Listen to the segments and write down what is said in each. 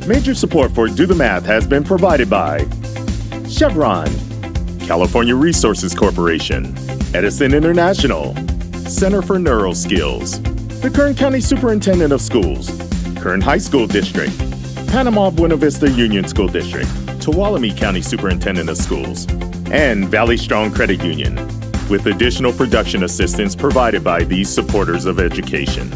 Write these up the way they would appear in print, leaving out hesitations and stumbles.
Major support for Do the Math has been provided by Chevron, California Resources Corporation, Edison International, Center for Neural Skills, the Kern County Superintendent of Schools, Kern High School District, Panama Buena Vista Union School District, Tuolumne County Superintendent of Schools, and Valley Strong Credit Union, with additional production assistance provided by these supporters of education.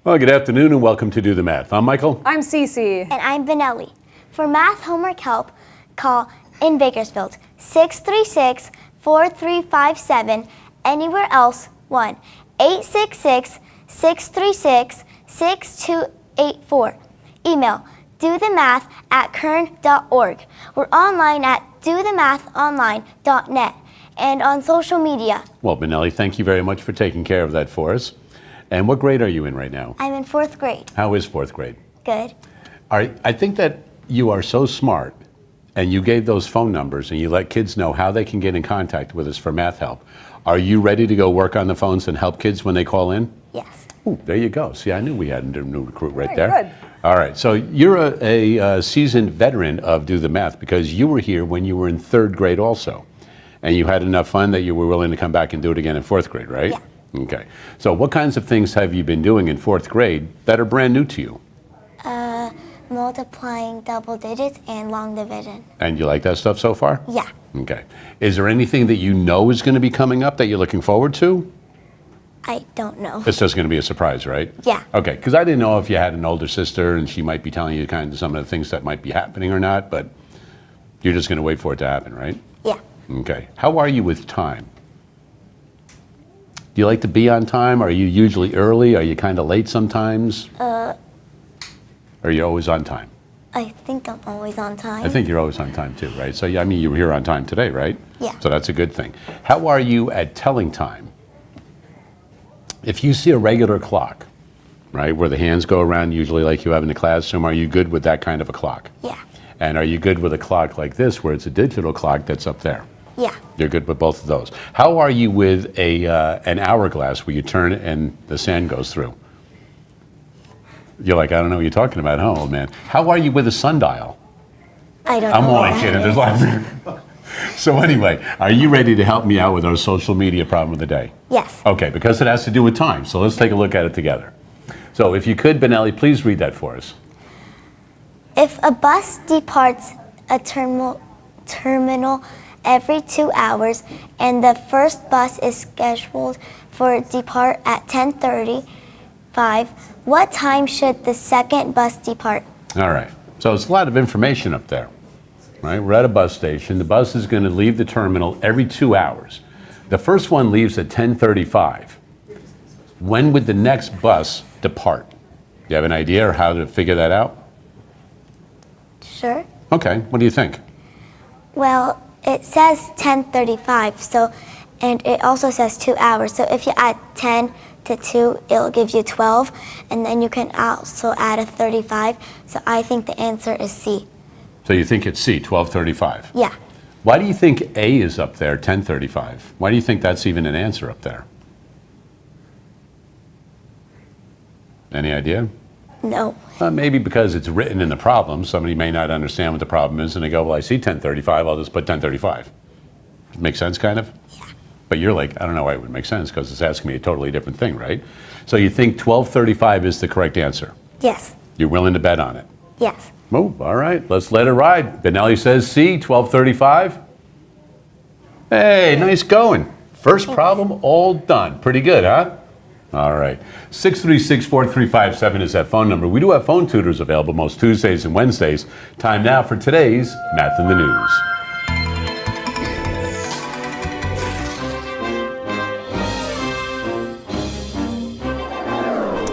Well, good afternoon and welcome to Do the Math. I'm Michael. I'm Cece. And I'm Benelli. For math homework help, call in Bakersfield 636-4357. Anywhere else, 1-866-636-6284. Email dothemath@kern.org. We're online at dothemathonline.net and on social media. Well, Benelli, thank you very much for taking care of that for us. And what grade are you in right now? I'm in 4th grade. How is 4th grade? Good. I think that you are so smart, and you gave those phone numbers, and you let kids know how they can get in contact with us for math help. Are you ready to go work on the phones and help kids when they call in? Yes. Ooh, there you go. See, I knew we had a new recruit right Very there. good. All right, so you're a seasoned veteran of Do the Math because you were here when you were in 3rd grade also. And you had enough fun that you were willing to come back and do it again in 4th grade, right? Yeah. Okay. So what kinds of things have you been doing in 4th grade that are brand new to you? Multiplying double digits and long division. And you like that stuff so far? Yeah. Okay. Is there anything that you know is going to be coming up that you're looking forward to? I don't know. It's just going to be a surprise, right? Yeah. Okay, because I didn't know if you had an older sister and she might be telling you kind of some of the things that might be happening or not, but you're just going to wait for it to happen, right? Yeah. Okay. How are you with time? Do you like to be on time? Are you usually early? Are you kind of late sometimes? Or are you always on time? I think I'm always on time. I think you're always on time too, right? So, yeah, I mean, you were here on time today, right? Yeah. So that's a good thing. How are you at telling time? If you see a regular clock, right, where the hands go around usually like you have in the classroom, are you good with that kind of a clock? Yeah. And are you good with a clock like this where it's a digital clock that's up there? Yeah. You're good with both of those. How are you with an hourglass where you turn it and the sand goes through? You're like, I don't know what you're talking about, huh, old man? How are you with a sundial? I don't know. I'm what only that kidding. is. There's lots. So anyway, are you ready to help me out with our social media problem of the day? Yes. Okay, because it has to do with time. So let's take a look at it together. So if you could, Benelli, please read that for us. If a bus departs a terminal every 2 hours and the first bus is scheduled for depart at 10:35, what time should the second bus depart? All right. So it's a lot of information up there. Right? We're at a bus station. The bus is going to leave the terminal every 2 hours. The first one leaves at 10:35. When would the next bus depart? Do you have an idea or how to figure that out? Sure. Okay. What do you think? Well, it says 10:35, so, and it also says 2 hours. So if you add 10 to 2, it'll give you 12, and then you can also add a 35. So I think the answer is C. So you think it's C, 12:35. Yeah. Why do you think A is up there, 10:35? Why do you think that's even an answer up there? Any idea? No. Maybe because it's written in the problem. Somebody may not understand what the problem is, and they go, well, I see 10:35, I'll just put 10:35. Make sense, kind of? Yeah. But you're like, I don't know why it would make sense, because it's asking me a totally different thing, right? So you think 12:35 is the correct answer? Yes. You're willing to bet on it? Yes. Oh, all right, let's let it ride. Benelli says C, 12:35. Hey, nice going. First problem all done. Pretty good, huh? All right. 636-4357 is that phone number. We do have phone tutors available most Tuesdays and Wednesdays. Time now for today's Math in the News.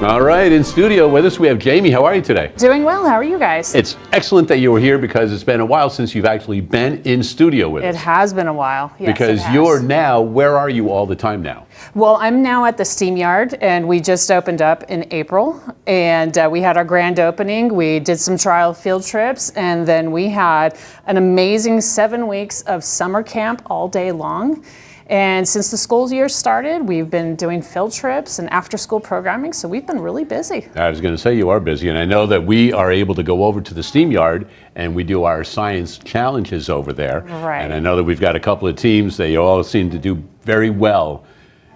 All right, in studio with us we have Jamie. How are you today? Doing well. How are you guys? It's excellent that you were here because it's been a while since you've actually been in studio with us. It has been a while. Yes, because it has. you're now, where are you all the time now? Well, I'm now at the Steam Yard, and we just opened up in April, and we had our grand opening. We did some trial field trips, and then we had an amazing 7 weeks of summer camp all day long. And since the school year started, we've been doing field trips and after-school programming, so we've been really busy. I was going to say you are busy, and I know that we are able to go over to the Steam Yard and we do our science challenges over there. Right. And I know that we've got a couple of teams. They all seem to do very well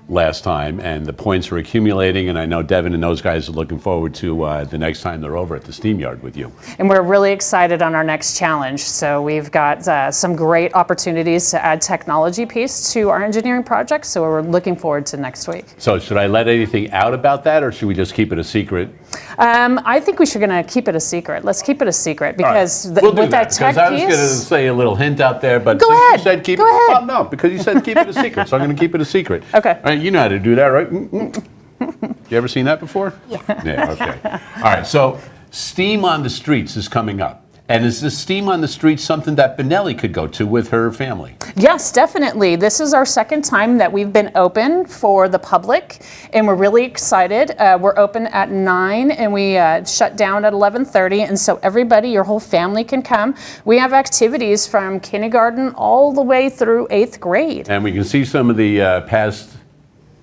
last time, and the points are accumulating, and I know Devin and those guys are looking forward to the next time they're over at the Steam Yard with you. And we're really excited on our next challenge. So we've got some great opportunities to add technology piece to our engineering project, so we're looking forward to next week. So should I let anything out about that, or should we just keep it a secret? I think we should gonna keep it a secret. Let's keep it a secret because We'll do with that tech because I was piece. going to say a little hint out there, but Go since ahead. you said keep Go it, ahead. well, no, because you said keep it a secret, so I'm going to keep it a secret. Okay. All right, you know how to do that, right? You ever seen that before? Yeah. Yeah. Okay. All right. So, Steam on the Streets is coming up. And is this Steam on the Streets something that Benelli could go to with her family? Yes, definitely. This is our second time that we've been open for the public, and we're really excited. We're open at 9, and we shut down at 11:30, and so everybody, your whole family can come. We have activities from kindergarten all the way through 8th grade. And we can see some of the past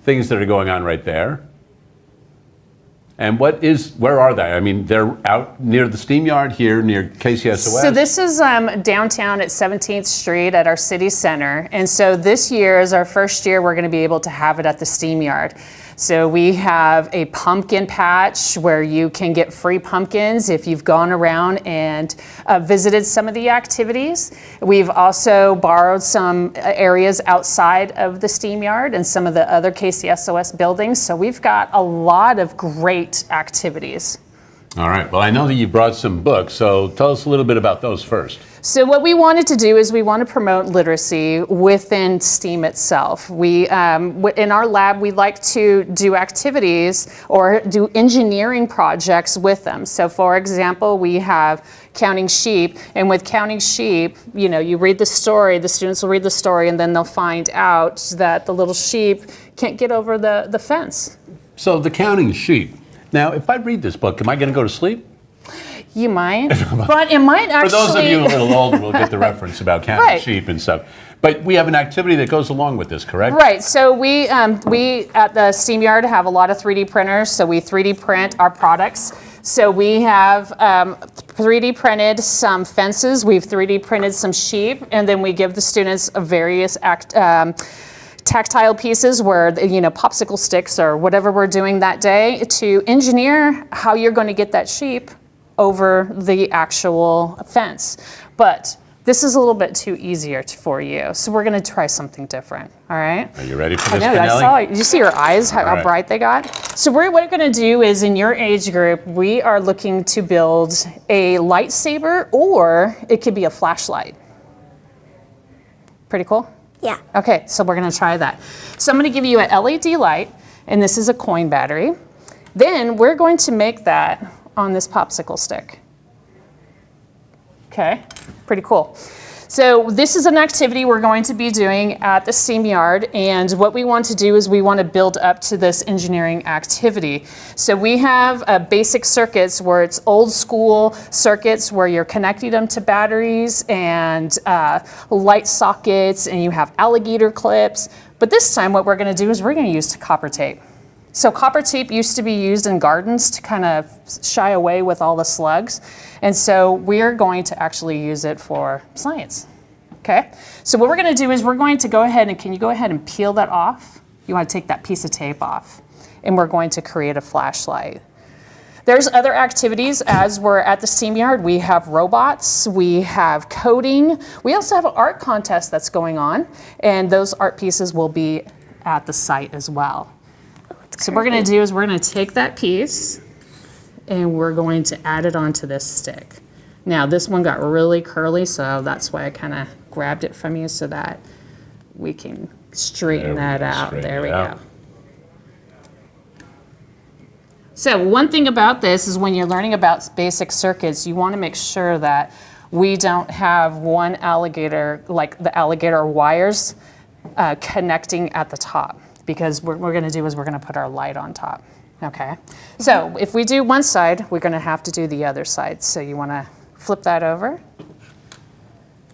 things that are going on right there. And where are they? I mean, they're out near the Steam Yard here, near KCSOS. So this is downtown at 17th Street at our city center. And so this year is our first year we're going to be able to have it at the Steam Yard. So we have a pumpkin patch where you can get free pumpkins if you've gone around and visited some of the activities. We've also borrowed some areas outside of the Steam Yard and some of the other KCSOS buildings. So we've got a lot of great activities. All right. Well, I know that you brought some books, so tell us a little bit about those first. So what we wanted to do is we want to promote literacy within STEAM itself. We, in our lab, we like to do activities or do engineering projects with them. So for example, we have counting sheep, and with counting sheep, you know, you read the story, the students will read the story, and then they'll find out that the little sheep can't get over the fence. So the counting sheep. Now, if I read this book, am I going to go to sleep? You might, but it might actually... For those of you a little older, will get the reference about counting Right. sheep and stuff. But we have an activity that goes along with this, correct? Right, so we at the Steam Yard have a lot of 3D printers, so we 3D print our products. So we have 3D printed some fences, we've 3D printed some sheep, and then we give the students a various tactile pieces where, you know, popsicle sticks or whatever we're doing that day to engineer how you're going to get that sheep over the actual fence. But this is a little bit too easier for you, so we're going to try something different, all right? Are you ready for I this, know, I Benelli? saw it. Did you see your eyes, how right. bright they got? So what we're going to do is in your age group, we are looking to build a lightsaber, or it could be a flashlight. Pretty cool? Yeah. Okay, so we're gonna try that. So I'm gonna give you an LED light, and this is a coin battery. Then we're going to make that on this popsicle stick. Okay, pretty cool. So this is an activity we're going to be doing at the Steam Yard, and what we want to do is we want to build up to this engineering activity. So we have basic circuits where it's old school circuits where you're connecting them to batteries and light sockets, and you have alligator clips. But this time what we're going to do is we're going to use copper tape. So copper tape used to be used in gardens to kind of shy away with all the slugs. And so we're going to actually use it for science. Okay? So what we're going to do is we're going to go ahead and, can you go ahead and peel that off? You want to take that piece of tape off. And we're going to create a flashlight. There's other activities as we're at the Steam Yard. We have robots, we have coding. We also have an art contest that's going on. And those art pieces will be at the site as well. So what we're going to do is we're going to take that piece and we're going to add it onto this stick. Now this one got really curly, so that's why I kind of grabbed it from you so that we can straighten that out. There we go. So one thing about this is when you're learning about basic circuits, you want to make sure that we don't have one alligator, like the alligator wires, connecting at the top. Because what we're going to do is we're going to put our light on top. Okay? So if we do one side, we're going to have to do the other side. So you want to flip that over.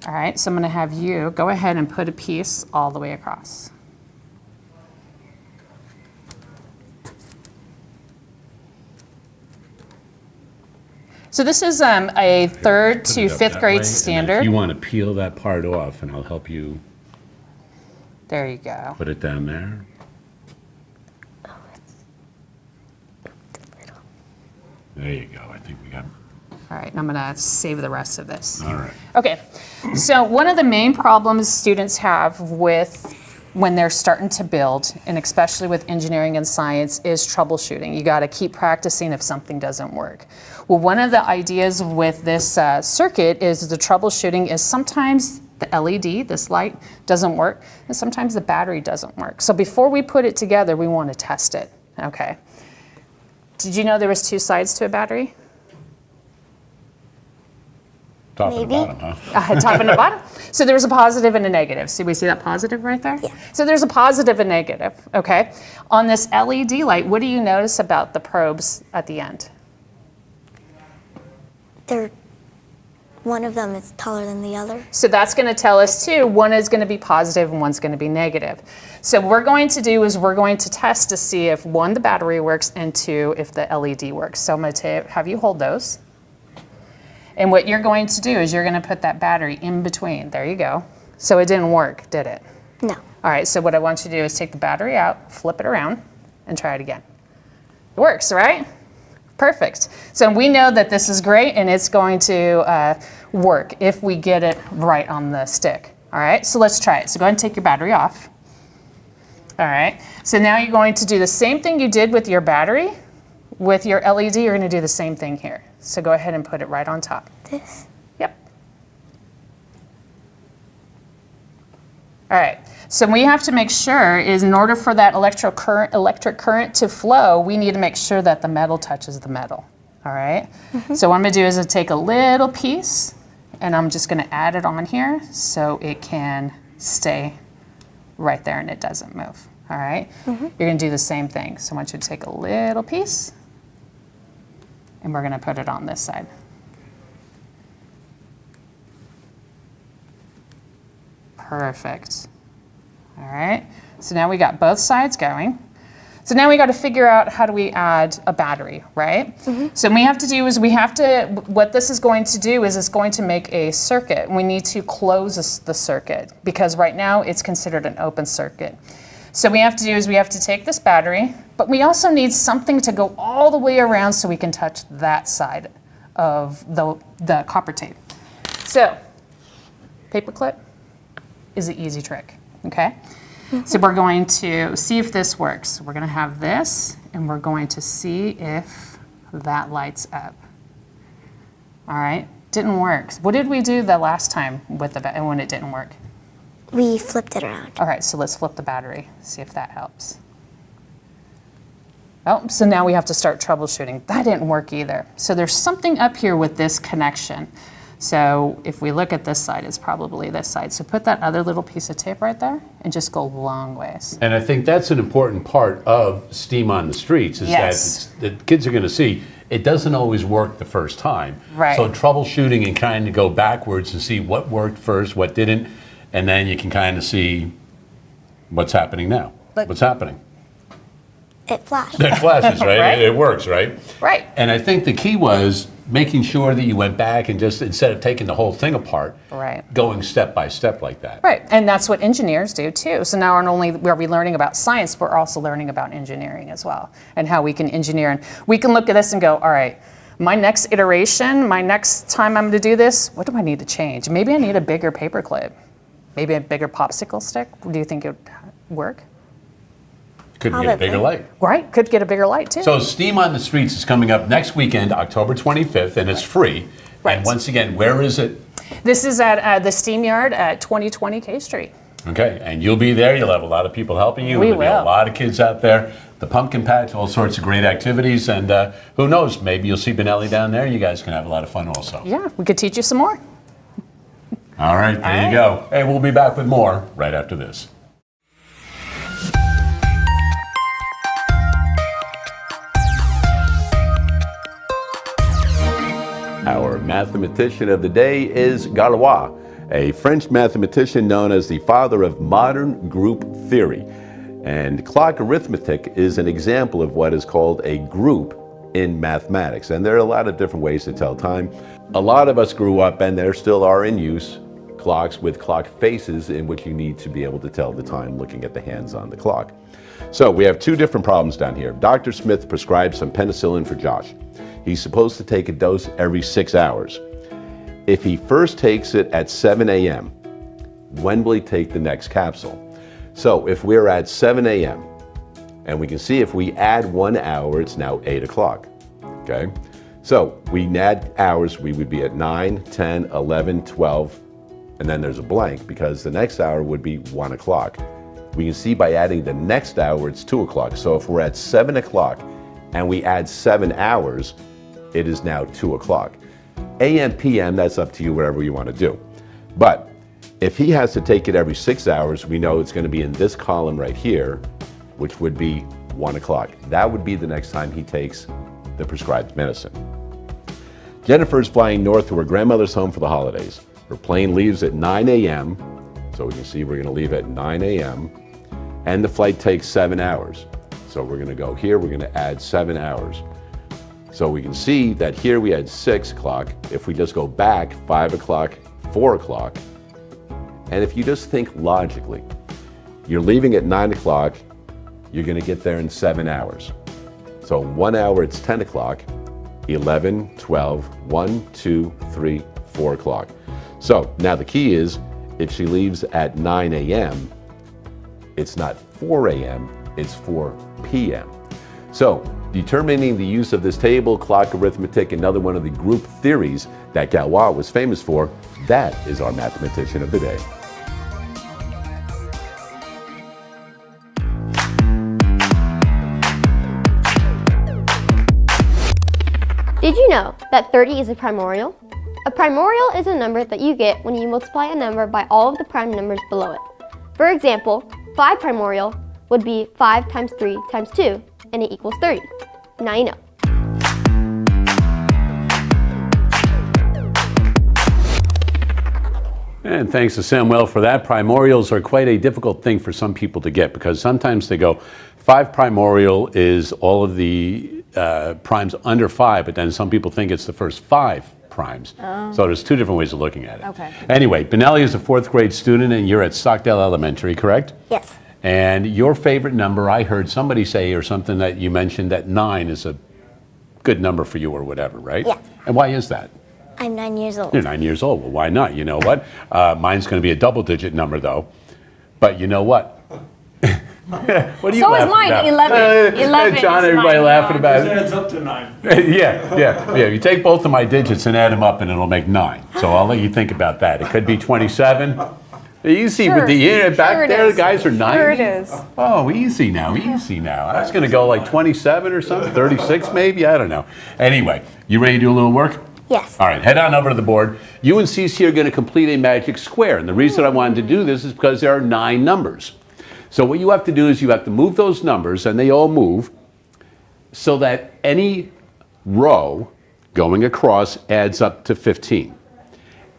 All right, so I'm going to have you go ahead and put a piece all the way across. So this is a third to fifth grade standard. If you want to peel that part off, and I'll help you. There you go. Put it down there. There you go. I think we got. All right, and I'm going to save the rest of this. All right. Okay, so one of the main problems students have with when they're starting to build, and especially with engineering and science, is troubleshooting. You got to keep practicing if something doesn't work. Well, one of the ideas with this circuit is the troubleshooting is sometimes the LED, this light, doesn't work, and sometimes the battery doesn't work. So before we put it together, we want to test it, okay? Did you know there was two sides to a battery? Top and Maybe. bottom, huh? Top and the bottom. So there's a positive and a negative. See, we see that positive right there? Yeah. So there's a positive and negative, okay? On this LED light, what do you notice about the probes at the end? One of them is taller than the other. So that's going to tell us too, one is going to be positive and one's going to be negative. So what we're going to do is we're going to test to see if one, the battery works, and two, if the LED works. So I'm going to have you hold those. And what you're going to do is you're going to put that battery in between. There you go. So it didn't work, did it? No. All right, so what I want you to do is take the battery out, flip it around, and try it again. It works, right? Perfect. So we know that this is great, and it's going to work if we get it right on the stick. All right, so let's try it. So go ahead and take your battery off. All right, so now you're going to do the same thing you did with your battery. With your LED, you're going to do the same thing here. So go ahead and put it right on top. This. Yep. All right, so we have to make sure is in order for that electric current to flow, we need to make sure that the metal touches the metal, all right? So what I'm gonna do is take a little piece and I'm just gonna add it on here so it can stay right there and it doesn't move, all right? You're gonna do the same thing. So I want you to take a little piece and we're gonna put it on this side. Perfect. All right, so now we got both sides going. So now we got to figure out how do we add a battery, right? So what we have to do is what this is going to do is it's going to make a circuit. We need to close the circuit because right now it's considered an open circuit. So what we have to do is we have to take this battery, but we also need something to go all the way around so we can touch that side of the copper tape. So paperclip is an easy trick, okay? So we're going to see if this works. We're gonna have this, and we're going to see if that lights up. All right, didn't work. What did we do the last time with when it didn't work? We flipped it around. All right, so let's flip the battery, see if that helps. Oh, so now we have to start troubleshooting. That didn't work either. So there's something up here with this connection. So if we look at this side, it's probably this side. So put that other little piece of tape right there and just go long ways. And I think that's an important part of STEAM on the Streets is Yes. that the kids are going to see it doesn't always work the first time. Right. So troubleshooting and kind of go backwards and see what worked first, what didn't, and then you can kind of see what's happening now. But- What's happening? It flashed. It flashes, right? Right. It works, right? Right. And I think the key was making sure that you went back and just, instead of taking the whole thing apart, Right. going step by step like that. Right, and that's what engineers do too. So now not only are we learning about science, we're also learning about engineering as well, and how we can engineer. And we can look at this and go, all right, my next iteration, my next time I'm gonna do this, what do I need to change? Maybe I need a bigger paper clip, maybe a bigger popsicle stick. Do you think it would work? Could get a bigger Probably. light. Right, could get a bigger light too. So STEAM on the Streets is coming up next weekend, October 25th, and it's free. Right. And once again, where is it? This is at the STEAM Yard at 2020 K Street. Okay, and you'll be there. You'll have a lot of people helping you. We There'll be a will. lot of kids out there. The pumpkin patch, all sorts of great activities, and who knows? Maybe you'll see Benelli down there. You guys can have a lot of fun also. Yeah, we could teach you some more. All right, there you go. Hey, we'll be back with more right after this. Our mathematician of the day is Galois, a French mathematician known as the father of modern group theory. And clock arithmetic is an example of what is called a group in mathematics. And there are a lot of different ways to tell time. A lot of us grew up, and there still are in use, clocks with clock faces in which you need to be able to tell the time looking at the hands on the clock. So we have two different problems down here. Dr. Smith prescribed some penicillin for Josh. He's supposed to take a dose every 6 hours. If he first takes it at 7 a.m., when will he take the next capsule? So if we're at 7 a.m., and we can see if we add 1 hour, it's now 8 o'clock, okay? So we add hours, we would be at 9, 10, 11, 12, and then there's a blank because the next hour would be 1 o'clock. We can see by adding the next hour, it's 2 o'clock. So if we're at 7 o'clock and we add 7 hours, it is now 2 o'clock. AM, PM, that's up to you, whatever you want to do. But if he has to take it every 6 hours, we know it's going to be in this column right here, which would be 1 o'clock. That would be the next time he takes the prescribed medicine. Jennifer's flying north to her grandmother's home for the holidays. Her plane leaves at 9 a.m., so we can see we're going to leave at 9 a.m., and the flight takes 7 hours. So we're going to go here, we're going to add 7 hours. So we can see that here we had 6 o'clock. If we just go back, 5 o'clock, 4 o'clock, and if you just think logically, you're leaving at 9 o'clock, you're going to get there in 7 hours. So in 1 hour, it's 10 o'clock, 11, 12, 1, 2, 3, 4 o'clock. So now the key is, if she leaves at 9 a.m., it's not 4 a.m., it's 4 p.m. So determining the use of this table, clock arithmetic, another one of the group theories that Galois was famous for, that is our mathematician of the day. Did you know that 30 is a primorial? A primorial is a number that you get when you multiply a number by all of the prime numbers below it. For example, 5 primorial would be 5 times 3 times 2, and it equals 30. Now you know. And thanks to Samuel for that. Primorials are quite a difficult thing for some people to get because sometimes they go, 5 primorial is all of the primes under 5, but then some people think it's the first 5 primes. Oh. So there's two different ways of looking at it. Okay. Anyway, Benelli is a 4th grade student and you're at Stockdale Elementary, correct? Yes. And your favorite number, I heard somebody say or something that you mentioned that 9 is a good number for you or whatever, right? Yeah. And why is that? I'm 9 years old. You're 9 years old. Well, why not? You know what? Mine's going to be a double-digit number, though. But you know what? What are you So is laughing mine, about? 11. 11 John, is everybody mine. laughing about It it. adds up to 9. Yeah. You take both of my digits and add them up, and it'll make 9. So I'll let you think about that. It could be 27. Easy with the back Sure it there. is. The guys are 90. Sure it is. Oh, easy now. I was going to go like 27 or something, 36 maybe. I don't know. Anyway, you ready to do a little work? Yes. All right, head on over to the board. You and Cece are going to complete a magic square. And the reason I wanted to do this is because there are 9 numbers. So what you have to do is you have to move those numbers, and they all move, so that any row going across adds up to 15.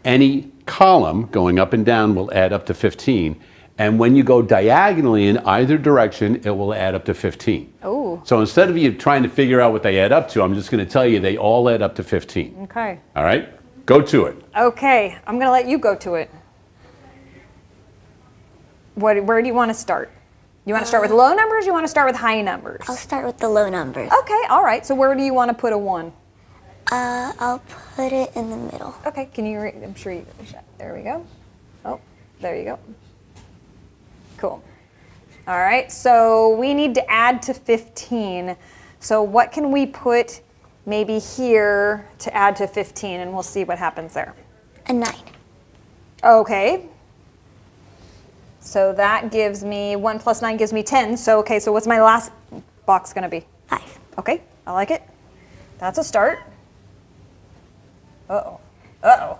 Any column going up and down will add up to 15. And when you go diagonally in either direction, it will add up to 15. Oh. So instead of you trying to figure out what they add up to, I'm just going to tell you they all add up to 15. Okay. All right? Go to it. Okay, I'm going to let you go to it. Where do you want to start? You want to start with low numbers or you want to start with high numbers? I'll start with the low numbers. Okay, all right. So where do you want to put a 1? I'll put it in the middle. Okay, can you I'm sure you, there we go. Oh, there you go. Cool. All right, so we need to add to 15. So what can we put maybe here to add to 15, and we'll see what happens there. A 9. Okay. So that gives me 1 plus 9 gives me 10. So okay, so what's my last box gonna be? 5. Okay, I like it. That's a start. Uh-oh. Uh-oh.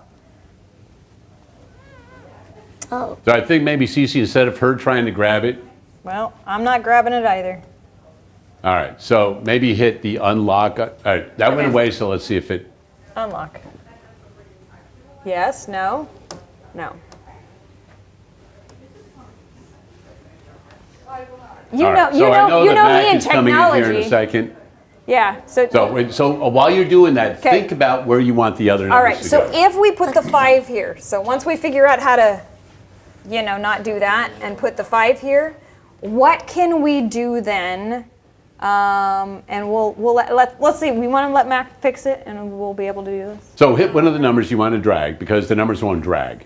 Oh, So I think maybe Cece, instead of her trying to grab it, Well, I'm not grabbing it either. all right, so maybe hit the unlock. All right, that went Okay. away, so let's see if it, Unlock. Yes, no, no. You all know, right, you so I know, you that know Mac me in is coming in here in a technology. second. Yeah, so, So while you're doing that, Okay. think about where you want the other all numbers right, to so go. if we put the 5 here, so once we figure out how to, you know, not do that and put the 5 here, what can we do then? And let's see, we want to let Mac fix it and we'll be able to do this. So hit one of the numbers you want to drag, because the numbers won't drag.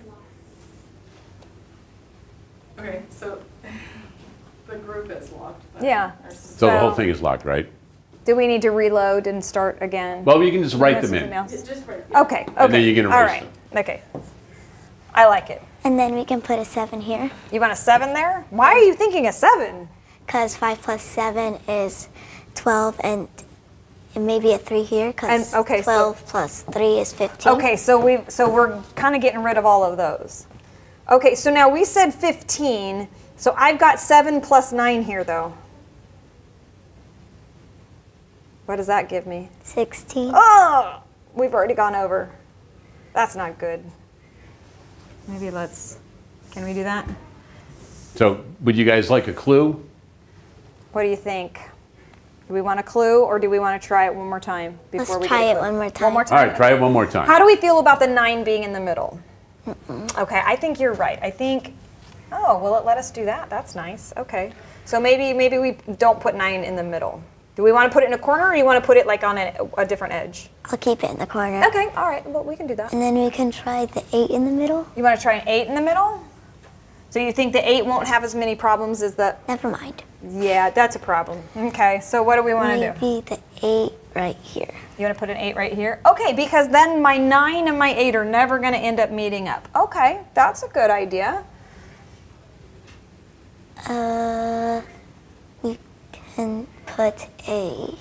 Okay, so the group is locked. Yeah. So the whole thing is locked, right? Do we need to reload and start again? Well, you can just write Miss them something in. else? Just right. Okay, okay. And then you can All erase right, okay. I like it. and then we can put a 7 here. You want a 7 there? Why are you thinking a 7? Because 5 plus 7 is 12, and maybe a 3 here, because And- okay, so- 12 plus 3 is 15. Okay, so we're kind of getting rid of all of those. Okay, so now we said 15. So I've got 7 plus 9 here though. What does that give me? 16. Oh, we've already gone over. That's not good. Maybe can we do that? So would you guys like a clue? What do you think? Do we want a clue or do we want to try it one more time before Let's we try get a it clue? one more One time. more All time. right, try it one more time. How do we feel about the 9 being in the middle? Okay, I think you're right. I think, oh, will it let us do that? That's nice. Okay. So maybe we don't put 9 in the middle. Do we want to put it in a corner or do you want to put it like on a different edge? I'll keep it in the corner. Okay, all right. Well, we can do that. And then we can try the 8 in the middle. You want to try an 8 in the middle? So you think the 8 won't have as many problems as the, Never mind. yeah, that's a problem. Okay, so what do we want to do? Maybe the 8 right here. You want to put an 8 right here? Okay, because then my 9 and my 8 are never going to end up meeting up. Okay, that's a good idea. We can put a.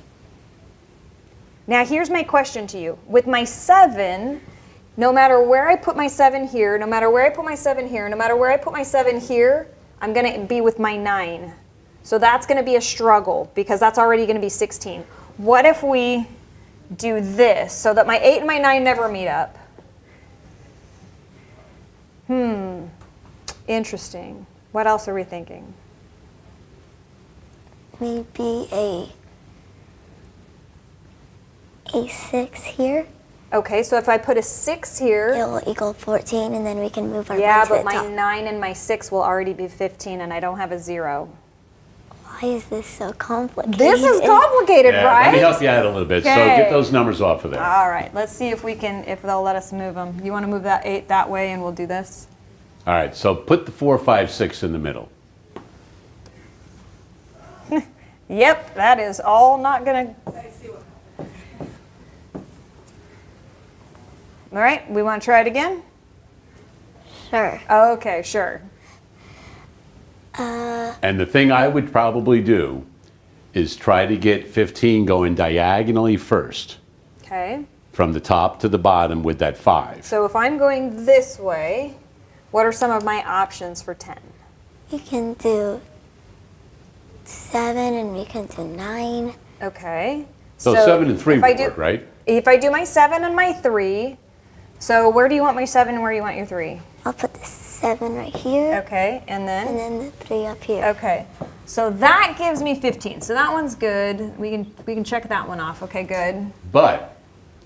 Now here's my question to you. With my 7, no matter where I put my 7 here, no matter where I put my 7 here, no matter where I put my 7 here, I'm going to be with my 9. So that's going to be a struggle because that's already going to be 16. What if we do this so that my 8 and my 9 never meet up? Interesting. What else are we thinking? Maybe a 6 here. Okay, so if I put a 6 here, It will equal 14, and then we can move our yeah, 1 to but the my top. 9 and my 6 will already be 15 and I don't have a 0. Why is this so complicated? This is complicated, Yeah, right? let me help you out a little bit. So Okay. get those numbers off of there. All right, let's see if they'll let us move them. You want to move that 8 that way and we'll do this? All right, so put the 4, 5, 6 in the middle. Yep, that is all not gonna. All right, we want to try it again? Sure. Okay, sure. And the thing I would probably do is try to get 15 going diagonally first, Okay, from the top to the bottom with that 5. so if I'm going this way, what are some of my options for 10? We can do 7, and we can do 9. Okay. So 7 and 3 if I would do- work, right? If I do my 7 and my 3, so where do you want my 7 and where do you want your 3? I'll put the 7 right here, Okay, and then? and then the 3 up here. Okay, so that gives me 15. So that one's good. We can check that one off. Okay, good. But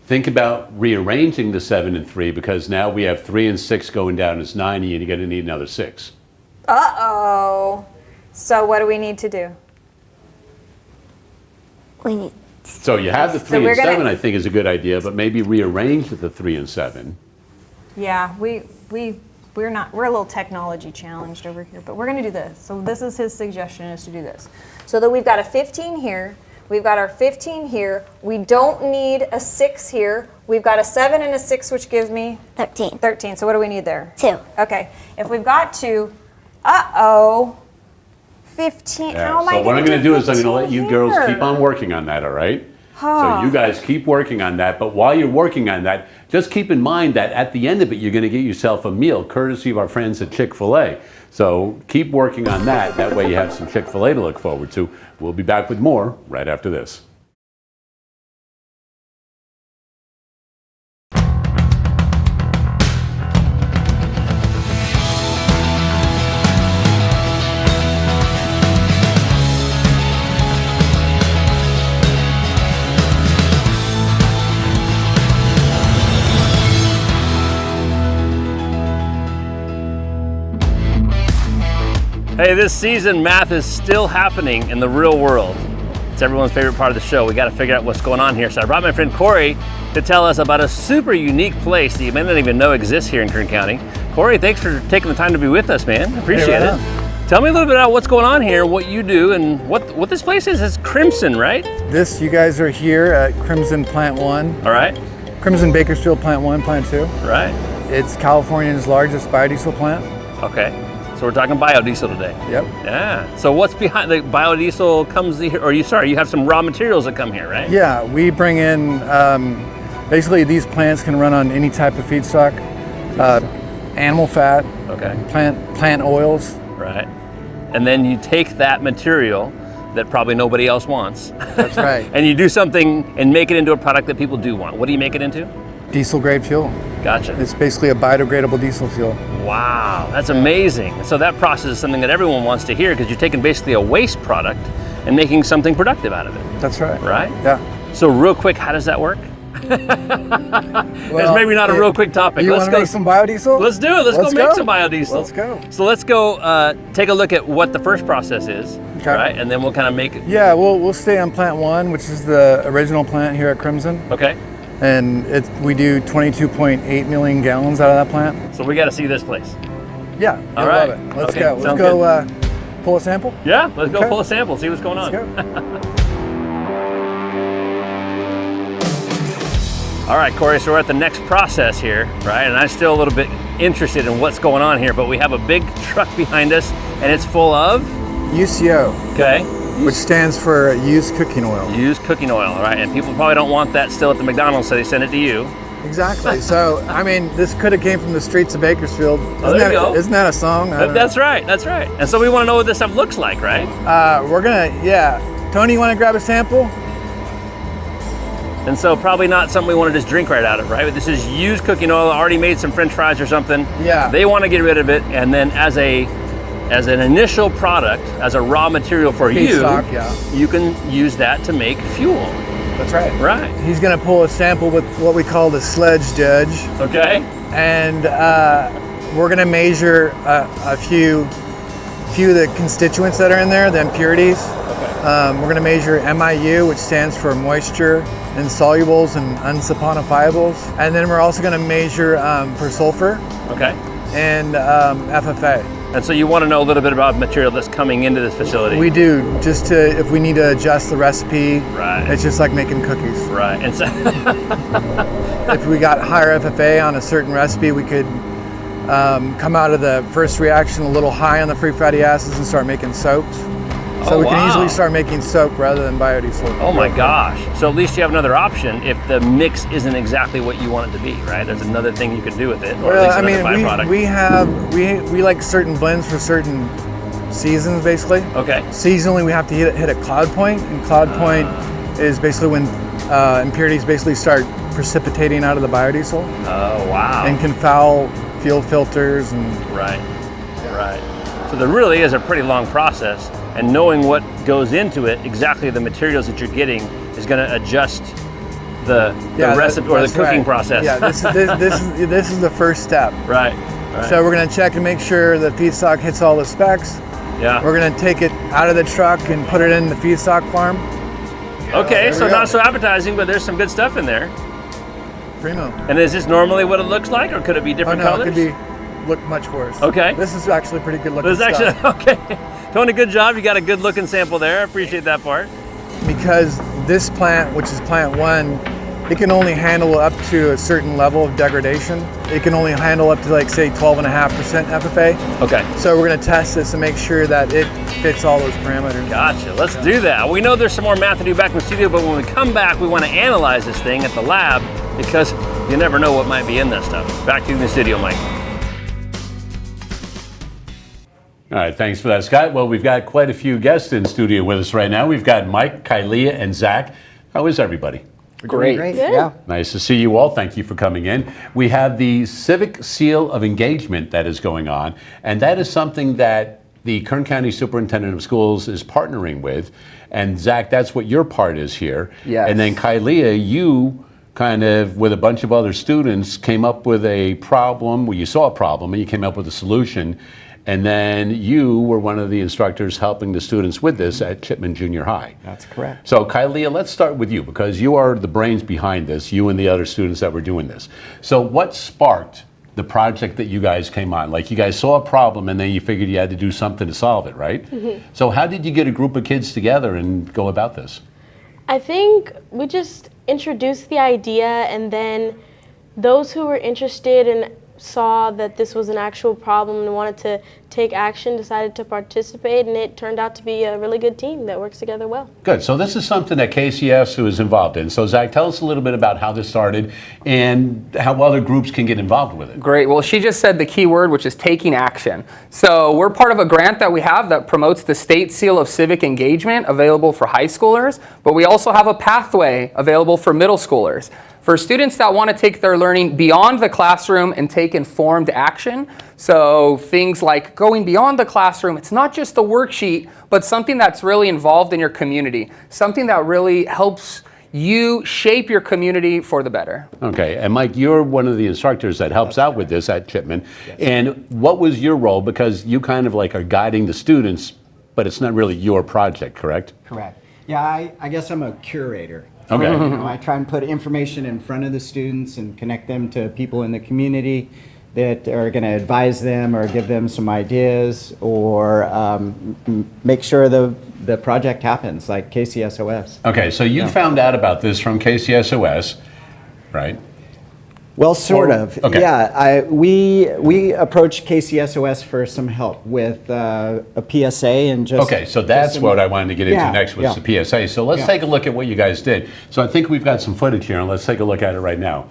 think about rearranging the 7 and 3, because now we have 3 and 6 going down as 9, and you're going to need another 6. Uh-oh. So what do we need to do? We need. So you have the 3 we're and gonna- 7, I think, is a good idea, but maybe rearrange the 3 and 7. Yeah, we're a little technology challenged over here, but we're gonna do this. So this is his suggestion, is to do this. So that we've got a 15 here, we've got our 15 here, we don't need a 6 here, we've got a 7 and a 6, which gives me 13. 13. So what do we need there? 2. Okay, if we've got 2, Uh-oh. 15. Yeah, How am I so what gonna I'm going to do is I'm going to 15 let you girls here? keep on working on that, all right? So you guys keep working on that, but while you're working on that, just keep in mind that at the end of it, you're going to get yourself a meal courtesy of our friends at Chick-fil-A. So keep working on that. That way you have some Chick-fil-A to look forward to. We'll be back with more right after this. Hey, this season, math is still happening in the real world. It's everyone's favorite part of the show. We got to figure out what's going on here. So I brought my friend Corey to tell us about a super unique place that you may not even know exists here in Kern County. Corey, thanks for taking the time to be with us, man. Appreciate it. Tell me a little bit about what's going on here, what you do, and what this place is. It's Crimson, right? You guys are here at Crimson Plant 1. All right. Crimson Bakersfield Plant 1, Plant 2. Right. It's California's largest biodiesel plant. Okay. So we're talking biodiesel today. Yep. Yeah. So what's behind the biodiesel comes here, or you have some raw materials that come here, right? Yeah, we bring in, basically these plants can run on any type of feedstock, animal fat, Okay. plant oils. Right. And then you take that material that probably nobody else wants. That's right. And you do something and make it into a product that people do want. What do you make it into? Diesel grade fuel. Gotcha. It's basically a biodegradable diesel fuel. Wow, that's amazing. So that process is something that everyone wants to hear because you're taking basically a waste product and making something productive out of it. That's right. Right? Yeah. So real quick, how does that work? It's maybe not a real quick topic. You want to make some biodiesel? Let's do it. Let's go make some biodiesel. Let's go. So let's go take a look at what the first process is, Okay. right? And then we'll kind of make it. Yeah, we'll stay on Plant 1, which is the original plant here at Crimson. Okay. And we do 22.8 million gallons out of that plant. So we got to see this place. Yeah, All you'll right. love it. Let's Okay, go. Let's sounds go pull a sample. Yeah, let's go Okay. pull a sample, see what's going on. Let's go. All right, Corey, so we're at the next process here, right? And I'm still a little bit interested in what's going on here, but we have a big truck behind us and it's full of, UCO, okay, which stands for used cooking oil. used cooking oil, right? And people probably don't want that still at the McDonald's, so they send it to you. Exactly. So, I mean, this could have came from the streets of Bakersfield. there you go. Isn't that a song? I don't That's right, that's right. And so we want to know what this stuff looks like, right? know. Tony, you want to grab a sample? And so probably not something we want to just drink right out of, right? But this is used cooking oil, already made some French fries or something. Yeah. They want to get rid of it, and then as an initial product, as a raw material for Feedstock, yeah. you can use that to make fuel. That's right. Right. He's going to pull a sample with what we call the sledge judge. Okay. And we're going to measure a few of the constituents that are in there, the impurities. We're going to measure MIU, which stands for moisture, insolubles, and unsaponifiables. And then we're also going to measure for sulfur Okay. and FFA. And so you want to know a little bit about material that's coming into this facility. We do, just to, if we need to adjust the recipe. Right. It's just like making cookies. Right. And so If we got higher FFA on a certain recipe, we could come out of the first reaction a little high on the free fatty acids and start making soaps. So we can easily start making soap rather than biodiesel. oh my gosh. So at least you have another option if the mix isn't exactly what you want it to be, right? There's another thing you can do with it, or Well, at least another byproduct. we like certain blends for certain seasons, basically. Okay. Seasonally, we have to hit a cloud point, and cloud point is basically when impurities basically start precipitating out of the biodiesel Oh, wow. and can foul fuel filters and. Right, right. So there really is a pretty long process, and knowing what goes into it, exactly the materials that you're getting, is going to adjust the recipe or the that's cooking right. process. Yeah, this is the first step. Right, right. So we're going to check and make sure the feedstock hits all the specs. yeah. We're going to take it out of the truck and put it in the feedstock farm. Okay, there so we go. not so appetizing, but there's some good stuff in there. Primo. And is this normally what it looks like, or could it be Oh different no, colors? it could look much worse. Okay. This is actually pretty good looking This is stuff. actually okay. Tony, good job. You got a good looking sample there. I appreciate that part. Because this plant, which is plant 1, it can only handle up to a certain level of degradation. It can only handle up to like say 12.5% FFA. Okay. So we're going to test this and make sure that it fits all those parameters. Gotcha. Let's do that. We know there's some more math to do back in the studio, but when we come back, we want to analyze this thing at the lab because you never know what might be in that stuff. Back to you in the studio, Mike. All right, thanks for that, Scott. Well, we've got quite a few guests in studio with us right now. We've got Mike, Kylia, and Zach. How is everybody? Great. Yeah. Nice to see you all. Thank you for coming in. We have the Civic Seal of Engagement that is going on, and that is something that the Kern County Superintendent of Schools is partnering with. And Zach, that's what your part is here. Yes. And then Kylia, you kind of, with a bunch of other students, came up with a problem, well, you saw a problem and you came up with a solution. And then you were one of the instructors helping the students with this at Chipman Junior High. That's correct. So Kylia, let's start with you because you are the brains behind this, you and the other students that were doing this. So what sparked the project that you guys came on? Like you guys saw a problem and then you figured you had to do something to solve it, right? Mm-hmm. So how did you get a group of kids together and go about this? I think we just introduced the idea, and then those who were interested and saw that this was an actual problem and wanted to take action decided to participate, and it turned out to be a really good team that works together well. Good. So this is something that KCS is involved in. So Zach, tell us a little bit about how this started and how other groups can get involved with it. Great. Well, she just said the key word, which is taking action. So we're part of a grant that we have that promotes the State Seal of Civic Engagement, available for high schoolers, but we also have a pathway available for middle schoolers. For students that want to take their learning beyond the classroom and take informed action, so things like going beyond the classroom, it's not just a worksheet, but something that's really involved in your community, something that really helps you shape your community for the better. Okay, and Mike, you're one of the instructors that helps out with this at Chipman. Yes. And what was your role? Because you kind of like are guiding the students, but it's not really your project, correct? Correct. Yeah, I guess I'm a curator. Okay. You know, I try and put information in front of the students and connect them to people in the community that are going to advise them or give them some ideas or make sure the project happens, like KCSOS. Okay, so you found out about this from KCSOS, right? Well, sort of. Okay. Yeah, we approached KCSOS for some help with a PSA and just. Okay, so that's what I wanted to get into next was the PSA. So let's take a look at what you guys did. So I think we've got some footage here, and let's take a look at it right now.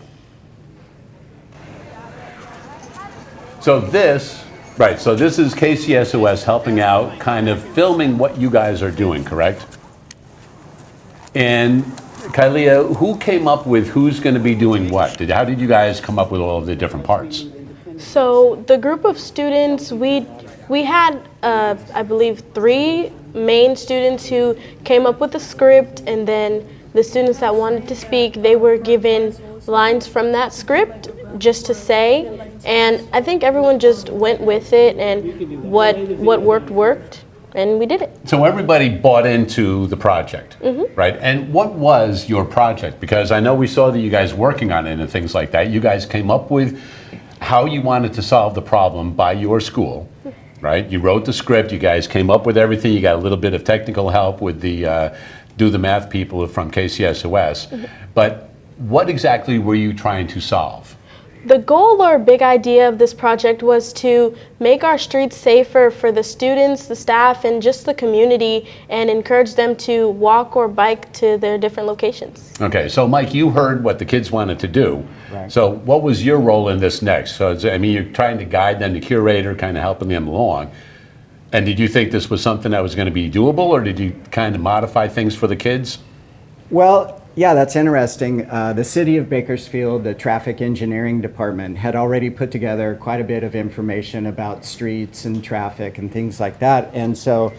So this is KCSOS helping out, kind of filming what you guys are doing, correct? And Kylia, who came up with who's going to be doing what? How did you guys come up with all of the different parts? So the group of students, we had, I believe, 3 main students who came up with the script, and then the students that wanted to speak, they were given lines from that script just to say, and I think everyone just went with it, and what worked, and we did it. So everybody bought into the project, right? And what was your project? Because I know we saw that you guys working on it and things like that. You guys came up with how you wanted to solve the problem by your school, right? You wrote the script, you guys came up with everything, you got a little bit of technical help with the Do the Math people from KCSOS. But what exactly were you trying to solve? The goal or big idea of this project was to make our streets safer for the students, the staff, and just the community, and encourage them to walk or bike to their different locations. Okay, so Mike, you heard what the kids wanted to do. Right. So what was your role in this next? So, I mean, you're trying to guide them, the curator, kind of helping them along. And did you think this was something that was going to be doable, or did you kind of modify things for the kids? Well, yeah, that's interesting. The city of Bakersfield, the traffic engineering department, had already put together quite a bit of information about streets and traffic and things like that. And so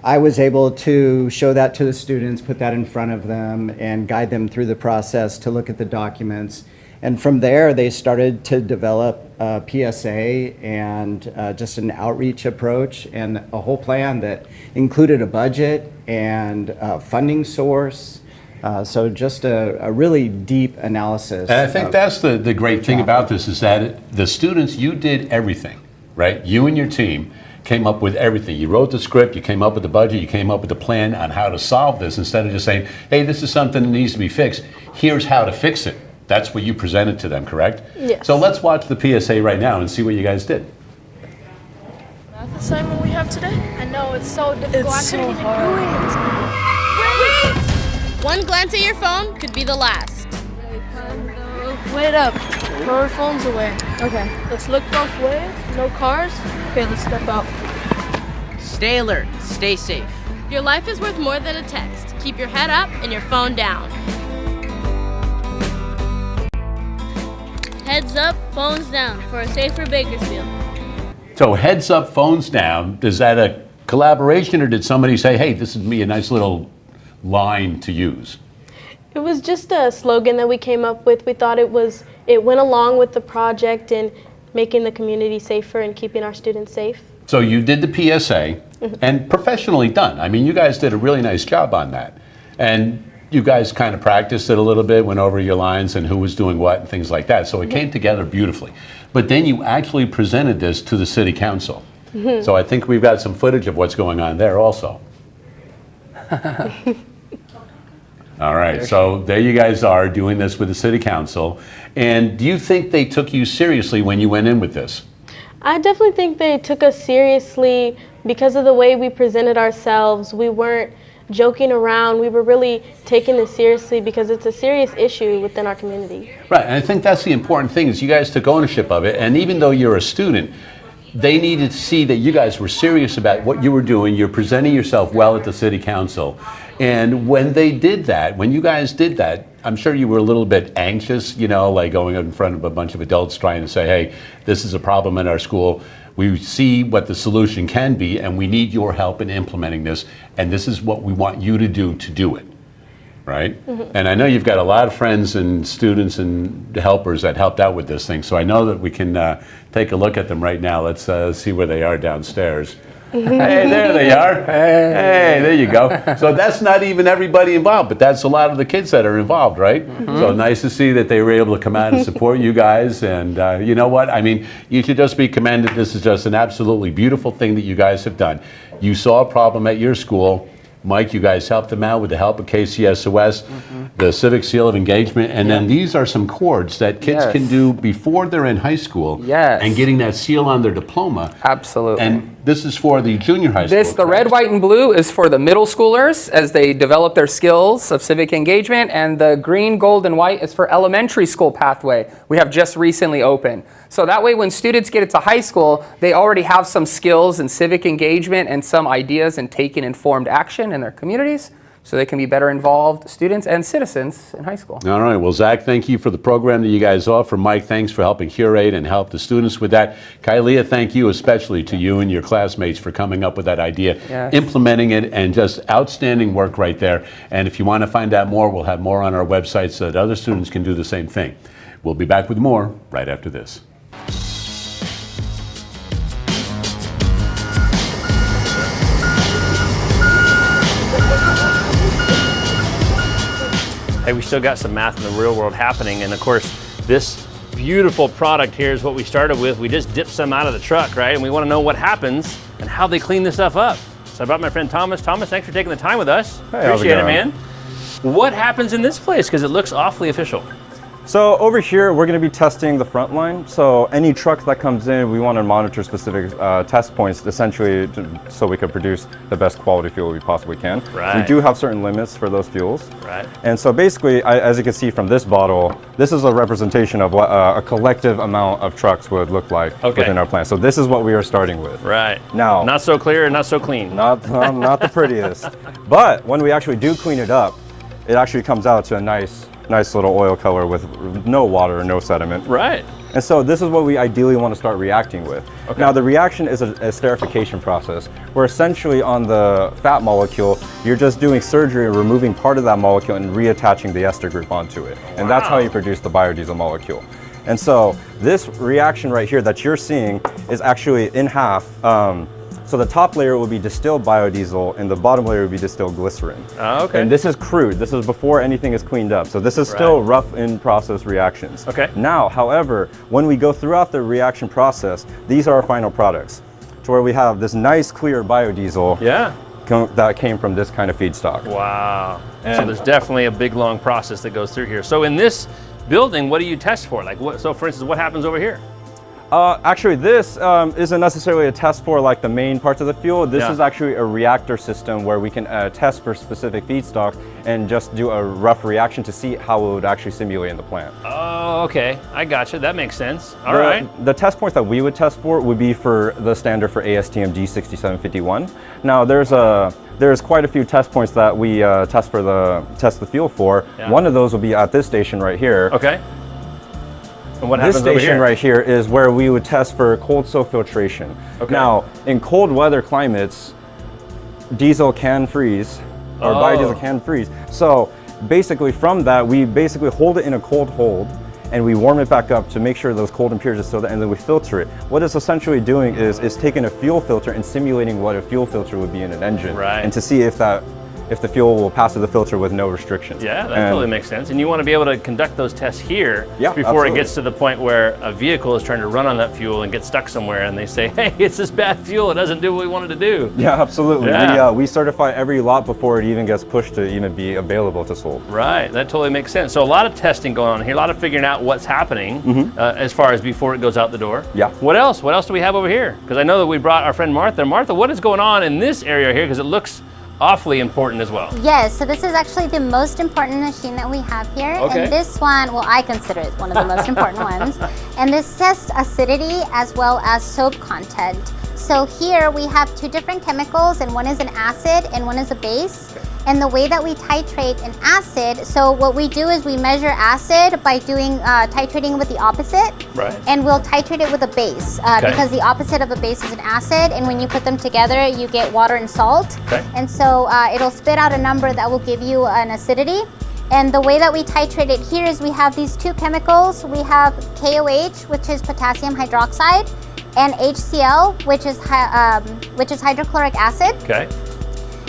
I was able to show that to the students, put that in front of them, and guide them through the process to look at the documents. And from there, they started to develop a PSA and just an outreach approach and a whole plan that included a budget and a funding source. So just a really deep analysis. And I think that's the great thing about this is that the students, you did everything, right? You and your team came up with everything. You wrote the script, you came up with the budget, you came up with the plan on how to solve this instead of just saying, hey, this is something that needs to be fixed. Here's how to fix it. That's what you presented to them, correct? Yes. So let's watch the PSA right now and see what you guys did. Math assignment we have today? I know, it's so difficult. It's so hard. Wait! One glance at your phone could be the last. Wait up. Throw our phones away. Okay. Let's look both ways. No cars. Okay, let's step out. Stay alert. Stay safe. Your life is worth more than a text. Keep your head up and your phone down. Heads up, phones down for a safer Bakersfield. So heads up, phones down. Is that a collaboration, or did somebody say, hey, this would be a nice little line to use? It was just a slogan that we came up with. We thought it went along with the project and making the community safer and keeping our students safe. So you did the PSA, and professionally done. I mean, you guys did a really nice job on that. And you guys kind of practiced it a little bit, went over your lines and who was doing what and things like that. So it came together beautifully. But then you actually presented this to the city council. So I think we've got some footage of what's going on there also. All right, so there you guys are doing this with the city council. And do you think they took you seriously when you went in with this? I definitely think they took us seriously because of the way we presented ourselves. We weren't joking around. We were really taking this seriously because it's a serious issue within our community. Right, and I think that's the important thing is you guys took ownership of it. And even though you're a student, they needed to see that you guys were serious about what you were doing. You're presenting yourself well at the city council. And when they did that, when you guys did that, I'm sure you were a little bit anxious, you know, like going in front of a bunch of adults trying to say, hey, this is a problem in our school. We see what the solution can be, and we need your help in implementing this. And this is what we want you to do it. Right? And I know you've got a lot of friends and students and helpers that helped out with this thing. So I know that we can take a look at them right now. Let's see where they are downstairs. Hey, there they are. Hey, there you go. So that's not even everybody involved, but that's a lot of the kids that are involved, right? So nice to see that they were able to come out and support you guys. And you know what? I mean, you should just be commended. This is just an absolutely beautiful thing that you guys have done. You saw a problem at your school. Mike, you guys helped them out with the help of KCSOS, the Civic Seal of Engagement, and then these are some chords that kids can do before they're in high school and getting that seal on their diploma. Absolutely. And this is for the junior high school. The red, white, and blue is for the middle schoolers as they develop their skills of civic engagement, and the green, gold, and white is for elementary school pathway we have just recently opened. So that way when students get into high school, they already have some skills in civic engagement and some ideas in taking informed action in their communities so they can be better involved students and citizens in high school. All right. Well, Zach, thank you for the program that you guys offer. Mike, thanks for helping curate and help the students with that. Kylea, thank you especially to you and your classmates for coming up with that idea, implementing it, and just outstanding work right there. And if you want to find out more, we'll have more on our website so that other students can do the same thing. We'll be back with more right after this. Hey, we still got some math in the real world happening, and of course, this beautiful product here is what we started with. We just dipped some out of the truck, right? And we want to know what happens and how they clean this stuff up. So I brought my friend Thomas. Thomas, thanks for taking the time with us. Hey, appreciate it, man. What happens in this place? Because it looks awfully official. So over here, we're going to be testing the front line. So any truck that comes in, we want to monitor specific test points, essentially, so we can produce the best quality fuel we possibly can. Right. We do have certain limits for those fuels. Right. And so basically, as you can see from this bottle, this is a representation of what a collective amount of trucks would look like within our plant. So this is what we are starting with. Right. Now, not so clear and not so clean. Not the prettiest. But when we actually do clean it up, it actually comes out to a nice little oil color with no water or no sediment. Right. And so this is what we ideally want to start reacting with. Okay. Now the reaction is a esterification process, where essentially on the fat molecule, you're just doing surgery and removing part of that molecule and reattaching the ester group onto it. And that's how you produce the biodiesel molecule. And so this reaction right here that you're seeing is actually in half. So the top layer will be distilled biodiesel and the bottom layer will be distilled glycerin. Oh, okay. And this is crude. This is before anything is cleaned up. So this is still rough in process reactions. Okay. Now, however, when we go throughout the reaction process, these are our final products. to where we have this nice clear biodiesel Yeah. that came from this kind of feedstock. Wow. So there's definitely a big, long process that goes through here. So in this building, what do you test for? Like what? So for instance, what happens over here? Actually, this isn't necessarily a test for like the main parts of the fuel. This Yeah. is actually a reactor system where we can test for specific feedstocks and just do a rough reaction to see how it would actually simulate in the plant. Oh, okay. I gotcha. That makes sense. All right. The test points that we would test for would be for the standard for ASTM D6751. Now, there's quite a few test points that we test the fuel for. Yeah. One of those will be at this station right here. Okay. And what This happens over station here? right here is where we would test for cold soak filtration. Okay. Now, in cold weather climates, diesel can freeze, or Oh. biodiesel can freeze. So basically from that, we basically hold it in a cold hold and we warm it back up to make sure those cold impurities are still there, and then we filter it. What it's essentially doing is taking a fuel filter and simulating what a fuel filter would be in an engine. Right. And to see if the fuel will pass through the filter with no restrictions. Yeah, that And- totally makes sense. And you want to be able to conduct those tests here Yeah, before absolutely. it gets to the point where a vehicle is trying to run on that fuel and get stuck somewhere and they say, hey, it's this bad fuel, it doesn't do what we wanted to do. Yeah, absolutely. Yeah. We certify every lot before it even gets pushed to even be available to sold. Right, that totally makes sense. So a lot of testing going on here, a lot of figuring out what's happening as far as before it goes out the door. Yeah. What else? What else do we have over here? Because I know that we brought our friend Martha. Martha, what is going on in this area here? Because it looks awfully important as well. Yes, so this is actually the most important machine that we have here. Okay. And this one, well, I consider it one of the most important ones. And this tests acidity as well as soap content. So here we have two different chemicals, and one is an acid and one is a base. And the way that we titrate an acid, so what we do is we measure acid by doing titrating with the opposite. Right. And we'll titrate it with a base Okay. because the opposite of a base is an acid, and when you put them together, you get water and salt. Okay. And so it'll spit out a number that will give you an acidity. And the way that we titrate it here is we have these two chemicals. We have KOH, which is potassium hydroxide, and HCl, which is hydrochloric acid. Okay.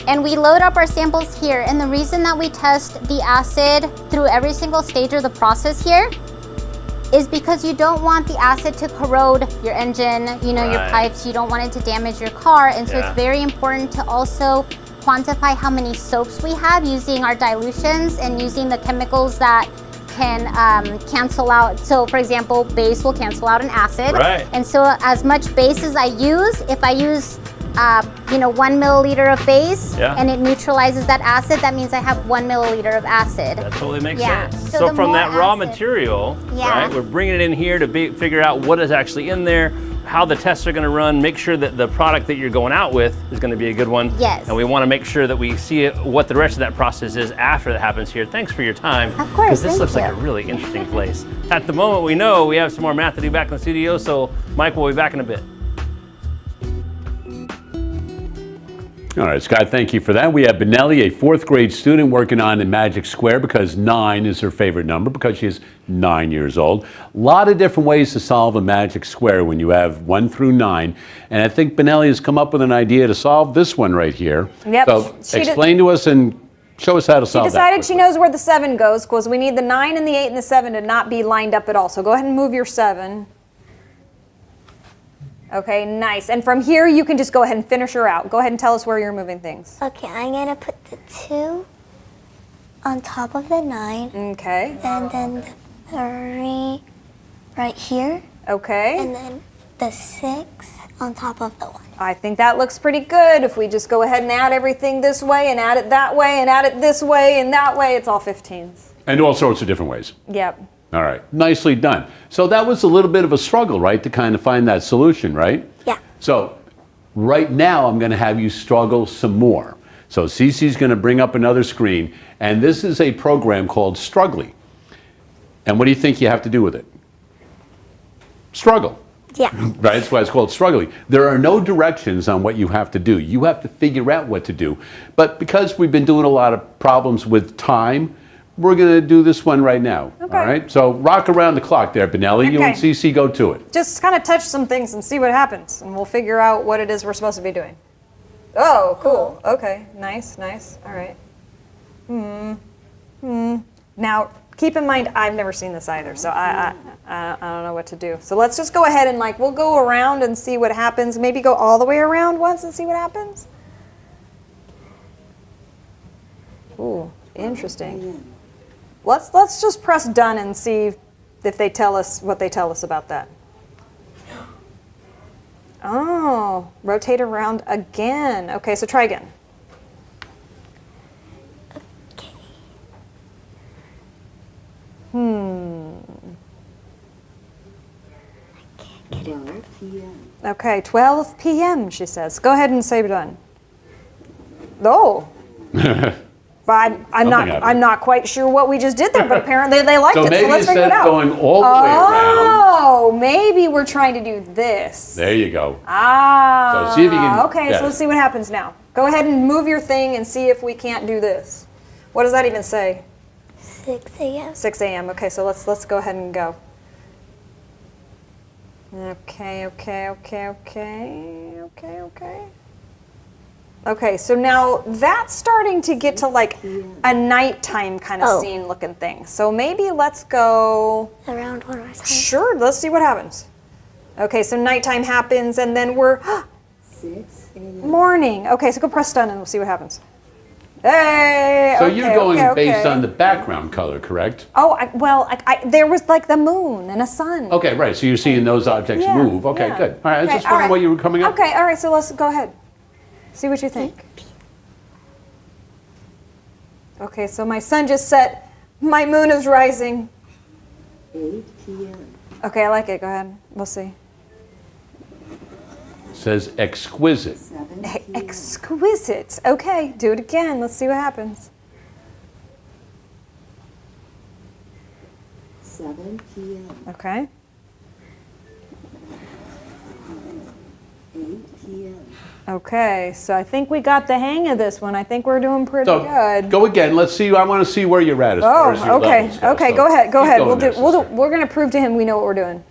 And we load up our samples here. And the reason that we test the acid through every single stage of the process here is because you don't want the acid to corrode your engine, your Right. pipes. You don't want it to damage your car. And so Yeah. it's very important to also quantify how many soaps we have using our dilutions and using the chemicals that can cancel out. So for example, base will cancel out an acid. Right. And so as much base as I use, if I use 1 milliliter of base Yeah. and it neutralizes that acid, that means I have 1 milliliter of acid. That totally makes Yeah. sense. So So the from more that raw acid- material, Yeah. right, we're bringing it in here to figure out what is actually in there, how the tests are going to run, make sure that the product that you're going out with is going to be a good one. Yes. And we want to make sure that we see what the rest of that process is after that happens here. Thanks for your time. Of course, Because this thank looks like a you. really interesting place. At the moment, we know we have some more math to do back in the studio, so Mike will be back in a bit. All right, Scott, thank you for that. We have Benelli, a fourth grade student working on the magic square because 9 is her favorite number because she is 9 years old. A lot of different ways to solve a magic square when you have 1 through 9. And I think Benelli has come up with an idea to solve this one right here. Yep. So She explain to us and show us how to She solve decided that. she knows where the 7 goes because we need the 9 and the 8 and the 7 to not be lined up at all. So go ahead and move your 7. Okay, nice. And from here, you can just go ahead and finish her out. Go ahead and tell us where you're moving things. Okay, I'm gonna put the 2 on top of the 9. Okay. And then the 3 right here. Okay. And then the 6 on top of the 1. I think that looks pretty good. If we just go ahead and add everything this way and add it that way and add it this way and that way, it's all 15s. And all sorts of different ways. Yep. All right, nicely done. So that was a little bit of a struggle, right, to kind of find that solution, right? Yeah. So right now I'm going to have you struggle some more. So Cece's going to bring up another screen, and this is a program called Struggly. And what do you think you have to do with it? Struggle. Yeah. Right, that's why it's called Struggly. There are no directions on what you have to do. You have to figure out what to do. But because we've been doing a lot of problems with time, we're going to do this one right now. Okay. All right? So rock around the clock there, Benelli. You and Okay. Cece go to it. Just kind of touch some things and see what happens, and we'll figure out what it is we're supposed to be doing. Oh, cool. Okay, nice, nice. All right. Now, keep in mind, I've never seen this either, so I don't know what to do. So let's just go ahead and we'll go around and see what happens. Maybe go all the way around once and see what happens. Ooh, interesting. Let's just press done and see if they tell us what they tell us about that. Oh, rotate around again. Okay, so try again. Okay, 12 p.m. she says. Go ahead and say done. Oh. But I'm not quite sure what we just did there, but apparently they liked it. So let's figure it out. So maybe instead of going all the way around. Oh, maybe we're trying to do this. There you go. Ah. So see if you can. Okay, so let's see what happens now. Go ahead and move your thing and see if we can't do this. What does that even say? 6 a.m. 6 a.m. Okay, so let's go ahead and go. Okay. Okay, so now that's starting to get to a nighttime kind of scene looking thing. So maybe let's go around one more time. Sure, let's see what happens. Okay, so nighttime happens and then we're 6 a.m. morning. Okay, so go press done and we'll see what happens. Hey. So you're going based on the background color, correct? Oh, there was the moon and a sun. Okay, right. So you're seeing those objects move. Okay, good. All right, I was just wondering what you were coming up. Okay, all right. So let's go ahead. See what you think. Okay, so my sun just set. My moon is rising. 8 p.m. Okay, I like it. Go ahead. We'll see. Says exquisite. Exquisite. Okay, do it again. Let's see what happens. 7 p.m. Okay. 8 p.m. Okay, so I think we got the hang of this one. I think we're doing pretty good. Go again. Let's see. I want to see where you're at as far as your levels go. Okay. So Go ahead. Go keep ahead. going there, We're gonna prove to him we know what we're doing.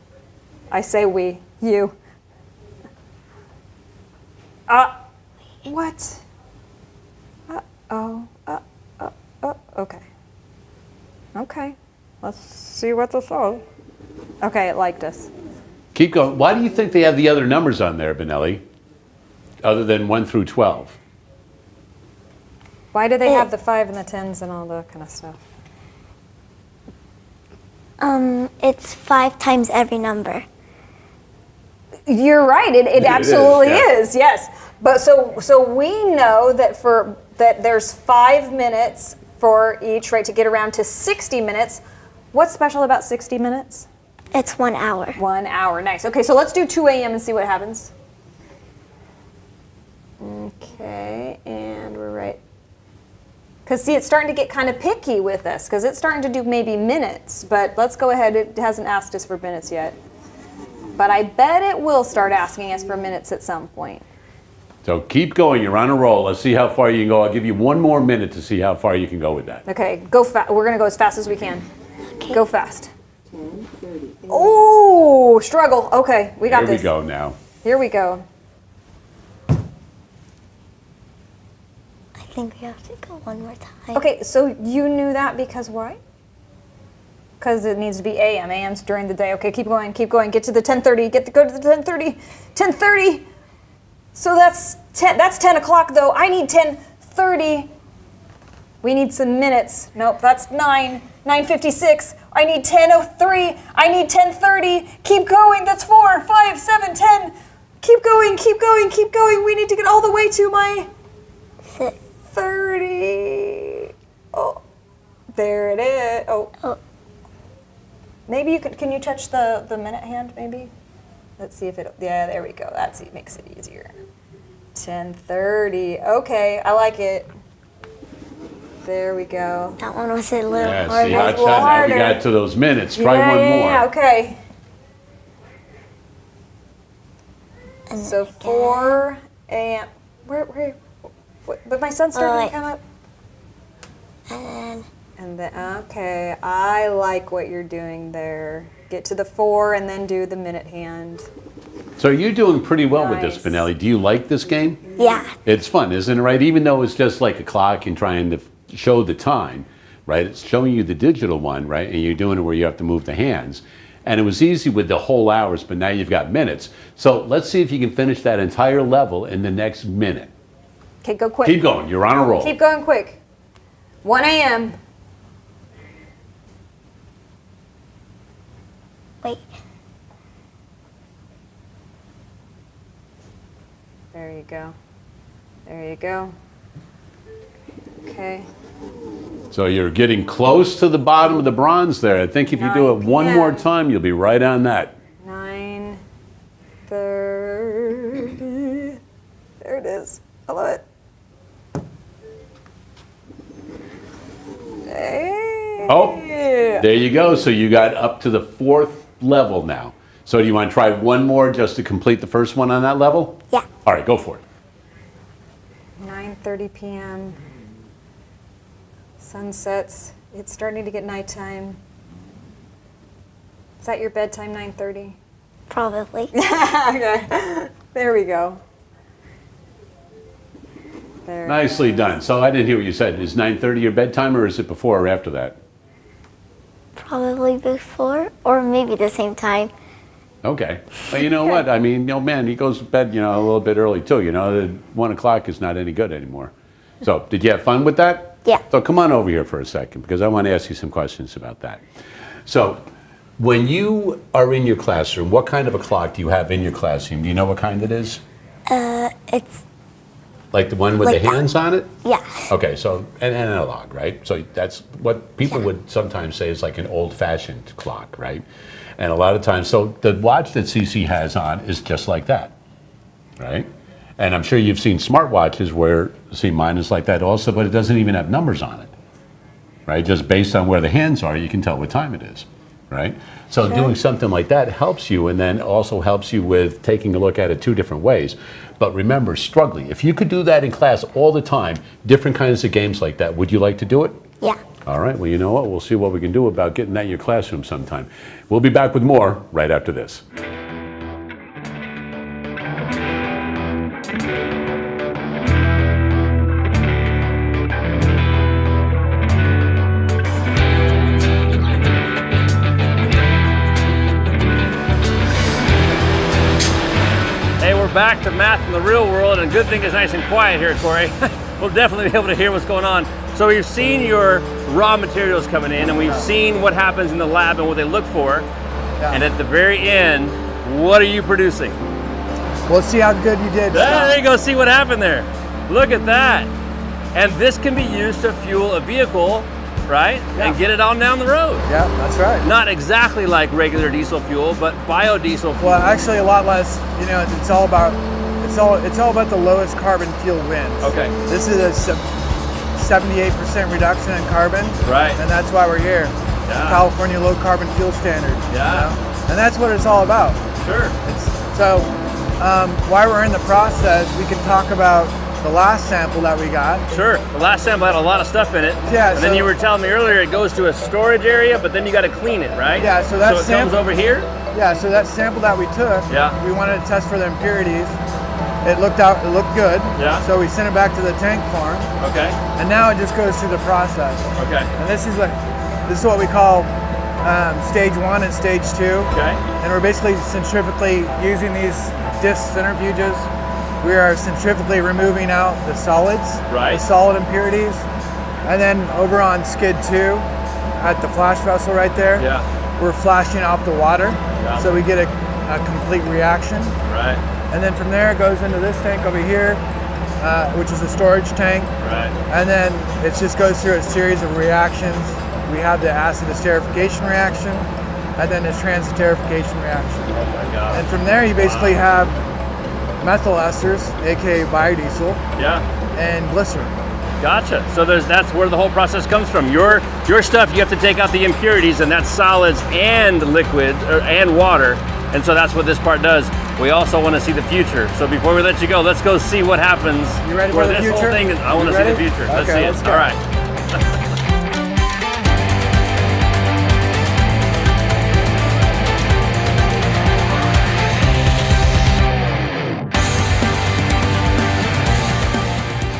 I say we. You. What? Okay. Okay. Let's see what this is. Okay, it liked us. Keep going. Why do you think they have the other numbers on there, Benelli, other than 1 through 12? Why do they have the 5 and the 10s and all that kind of stuff? It's 5 times every number. You're right. It absolutely is. Yes. But so we know that there's 5 minutes for each, right, to get around to 60 minutes. What's special about 60 minutes? It's 1 hour. 1 hour. Nice. Okay, so let's do 2 a.m. and see what happens. Okay, and we're right. Because see, it's starting to get kind of picky with this, because it's starting to do maybe minutes. But let's go ahead. It hasn't asked us for minutes yet. But I bet it will start asking us for minutes at some point. So keep going. You're on a roll. Let's see how far you can go. I'll give you 1 more minute to see how far you can go with that. Okay, go fast. We're going to go as fast as we can. Okay. Go fast. 10:30. Oh, struggle. Okay, we got this. Here we go now. Here we go. I think we have to go one more time. Okay, so you knew that because why? Because it needs to be AM. AM's during the day. Okay, keep going, keep going. Get to the 10:30. Go to the 10:30. 10:30. So that's 10 o'clock though. I need 10:30. We need some minutes. Nope, that's 9:56. I need 10:03. I need 10:30. Keep going. That's 4, 5, 7, 10. Keep going, keep going, keep going. We need to get all the way to my 30. Oh, there it is. Oh. Maybe you can you touch the minute hand maybe? Let's see if yeah, there we go. That makes it easier. 10:30. Okay, I like it. There we go. That one was a little Yeah, harder. see, now we got to those minutes. Try one more. Yeah, okay. And so 4 a.m. Where? But my sun's starting to come up. And then, okay, I like what you're doing there. Get to the 4 and then do the minute hand. So you're doing pretty well with this, Benelli. Do you like this game? Yeah. It's fun, isn't it, right? Even though it's just like a clock and trying to show the time, right? It's showing you the digital one, right? And you're doing it where you have to move the hands. And it was easy with the whole hours, but now you've got minutes. So let's see if you can finish that entire level in the next minute. Okay, go quick. Keep going. You're on a roll. Keep going quick. 1 a.m. Wait. There you go. There you go. Okay. So you're getting close to the bottom of the bronze there. I think if you do it one more time, you'll be right on that. 9:30. There it is. I love it. Hey. Oh, there you go. So you got up to the 4th level now. So do you want to try one more just to complete the first one on that level? Yeah. All right, go for it. 9:30 p.m. Sun sets. It's starting to get nighttime. Is that your bedtime, 9:30? Probably. Okay. There we go. There. Nicely done. So I didn't hear what you said. Is 9:30 your bedtime, or is it before or after that? Probably before, or maybe the same time. Okay. Well, you know what? I mean, man, he goes to bed, a little bit early too. 1 o'clock is not any good anymore. So did you have fun with that? Yeah. So come on over here for a second, because I want to ask you some questions about that. So when you are in your classroom, what kind of a clock do you have in your classroom? Do you know what kind it is? It's Like the one with like the hands on it? yeah. Okay, so an analog, right? So that's what people would sometimes say is like an old-fashioned clock, right? And a lot of times, so the watch that CC has on is just like that, right? And I'm sure you've seen smartwatches where, see, mine is like that also, but it doesn't even have numbers on it, right? Just based on where the hands are, you can tell what time it is, right? So doing something like that helps you, and then also helps you with taking a look at it 2 different ways. But remember, struggling. If you could do that in class all the time, different kinds of games like that, would you like to do it? Yeah. All right, well, you know what? We'll see what we can do about getting that in your classroom sometime. We'll be back with more right after this. Hey, we're back to math in the real world, and good thing it's nice and quiet here, Corey. We'll definitely be able to hear what's going on. So we've seen your raw materials coming in, and we've seen what happens in the lab and what they look for. Yeah. And at the very end, what are you producing? We'll see how good you did. There you go, see what happened there. Look at that. And this can be used to fuel a vehicle, right? Yeah. And get it on down the road. Yeah, that's right. Not exactly like regular diesel fuel, but biodiesel fuel. Well, actually, a lot less. It's all about the lowest carbon fuel wins. Okay. This is a 78% reduction in carbon. Right. And that's why we're here. Yeah. California Low Carbon Fuel Standard. Yeah. And that's what it's all about. Sure. So, while we're in the process, we can talk about the last sample that we got. Sure. The last sample had a lot of stuff in it. Yeah. And then you were telling me earlier it goes to a storage area, but then you got to clean it, right? Yeah. So that it comes over here. Yeah. So that sample that we took. Yeah. We wanted to test for the impurities. It looked good. Yeah. So we sent it back to the tank farm. Okay. And now it just goes through the process. Okay. And this is what we call stage 1 and stage 2. Okay. And we're basically centrifugally using these disc centrifuges. We are centrifugally removing out the solids, Right. the solid impurities. And then over on skid 2, at the flash vessel right there, Yeah. we're flashing off the water. Yeah. So we get a complete reaction. Right. And then from there it goes into this tank over here, which is a storage tank. Right. And then it just goes through a series of reactions. We have the acid esterification reaction, and then the transesterification reaction. Oh my God. And from there you basically have methyl esters, aka biodiesel, Yeah. and glycerin. Gotcha. So that's where the whole process comes from. Your stuff, you have to take out the impurities, and that's solids and liquids and water. And so that's what this part does. We also want to see the future. So before we let you go, let's go see what happens. You ready where for the this future? whole thing is. I want You to see the ready? future. Let's Okay, see it. let's go. All right.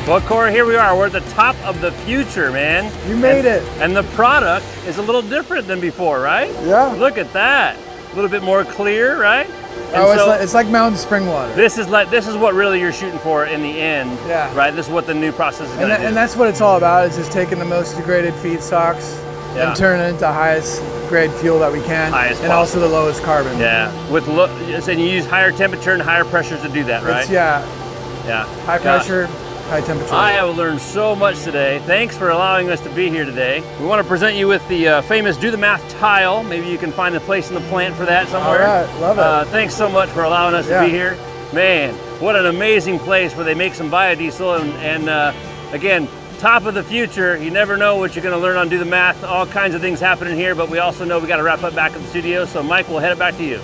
Well, Corey, here we are. We're at the top of the future, man. You made it. And the product is a little different than before, right? Yeah. Look at that. A little bit more clear, right? And it's like mountain spring water. This is what really you're shooting for in the end. Yeah. Right. This is what the new process is going to do. And that's what it's all about. Is just taking the most degraded feedstocks and turning it into highest grade fuel that we can, and also the lowest carbon. Yeah. And you use higher temperature and higher pressures to do that, right? Yeah. High Gosh. pressure, high temperature. I have learned so much today. Thanks for allowing us to be here today. We want to present you with the famous Do the Math tile. Maybe you can find a place in the plant for that somewhere. All right, love it. Thanks so much for allowing us to be here. Man, what an amazing place where they make some biodiesel and again, top of the future. You never know what you're going to learn on Do the Math. All kinds of things happening here, but we also know we got to wrap up back at the studio. So Mike, we'll head it back to you.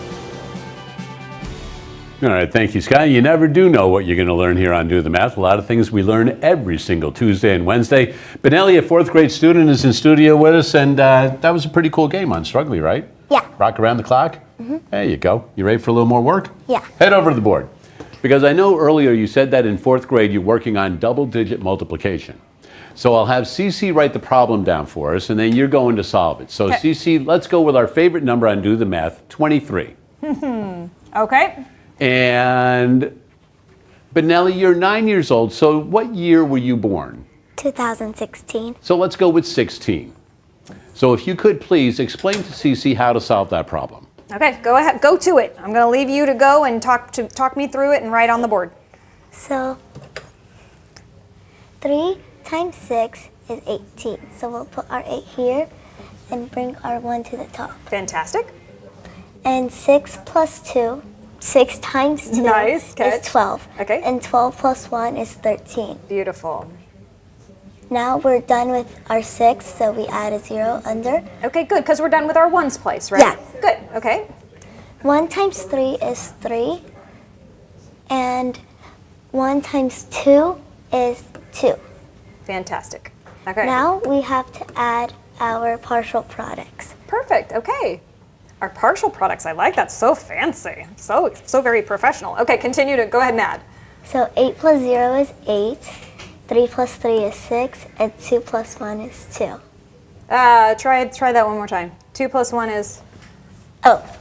All right, thank you, Scott. You never do know what you're going to learn here on Do the Math. A lot of things we learn every single Tuesday and Wednesday. Benelli, a fourth grade student, is in studio with us, and that was a pretty cool game on Struggly, right? Yeah. Rock around the clock? Mm-hmm. There you go. You ready for a little more work? Yeah. Head over to the board. Because I know earlier you said that in fourth grade you're working on double-digit multiplication. So I'll have Cece write the problem down for us, and then you're going to solve it. So Cece, let's go with our favorite number on Do the Math, 23. Okay. And Benelli, you're 9 years old, so what year were you born? 2016. So let's go with 16. So if you could please explain to Cece how to solve that problem. Okay, go ahead, go to it. I'm going to leave you to go and talk me through it and write on the board. So 3 times 6 is 18. So we'll put our 8 here and bring our 1 to the top. Fantastic. And 6 plus 2, 6 times 2 nice catch. is 12. Okay. And 12 plus 1 is 13. Beautiful. Now we're done with our 6, so we add a 0 under. Okay, good, because we're done with our ones place, right? Yeah. Good, okay. 1 times 3 is 3. And 1 times 2 is 2. Fantastic. Okay. Now we have to add our partial products. Perfect, okay. Our partial products, I like that, so fancy. So very professional. Okay, continue to, go ahead and add. So 8 plus 0 is 8, 3 plus 3 is 6, and 2 plus 1 is 2. Try that one more time. 2 plus 1 is?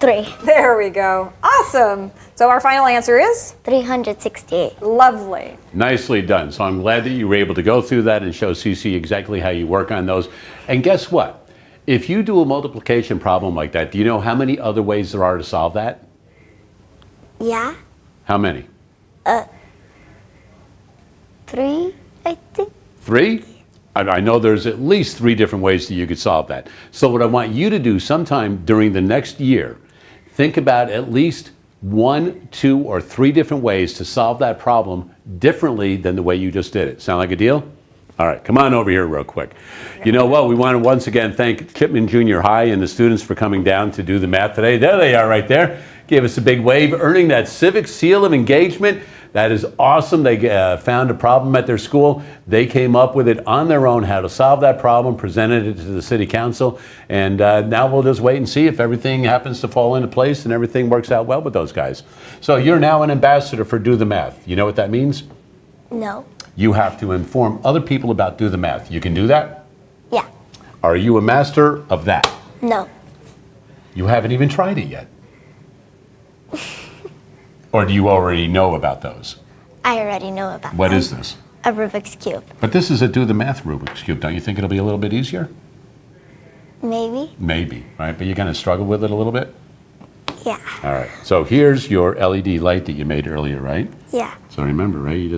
3. There we go. Awesome. So our final answer is? 368. Lovely. Nicely done. So I'm glad that you were able to go through that and show Cece exactly how you work on those. And guess what? If you do a multiplication problem like that, do you know how many other ways there are to solve that? Yeah. How many? 3, I think. 3? I know there's at least 3 different ways that you could solve that. So what I want you to do sometime during the next year, think about at least 1, 2, or 3 different ways to solve that problem differently than the way you just did it. Sound like a deal? All right, come on over here real quick. You know what? We want to once again thank Chipman Junior High and the students for coming down to do the math today. There they are right there. Gave us a big wave, earning that Civic Seal of Engagement. That is awesome. They found a problem at their school. They came up with it on their own, how to solve that problem, presented it to the city council, and now we'll just wait and see if everything happens to fall into place and everything works out well with those guys. So you're now an ambassador for Do the Math. You know what that means? No. You have to inform other people about Do the Math. You can do that? Yeah. Are you a master of that? No. You haven't even tried it yet. Or do you already know about those? I already know about What them. is this? A Rubik's Cube. But this is a Do the Math Rubik's Cube. Don't you think it'll be a little bit easier? Maybe. Maybe, right? But you're going to struggle with it a little bit? Yeah. All right. So here's your LED light that you made earlier, right? Yeah. So remember, right?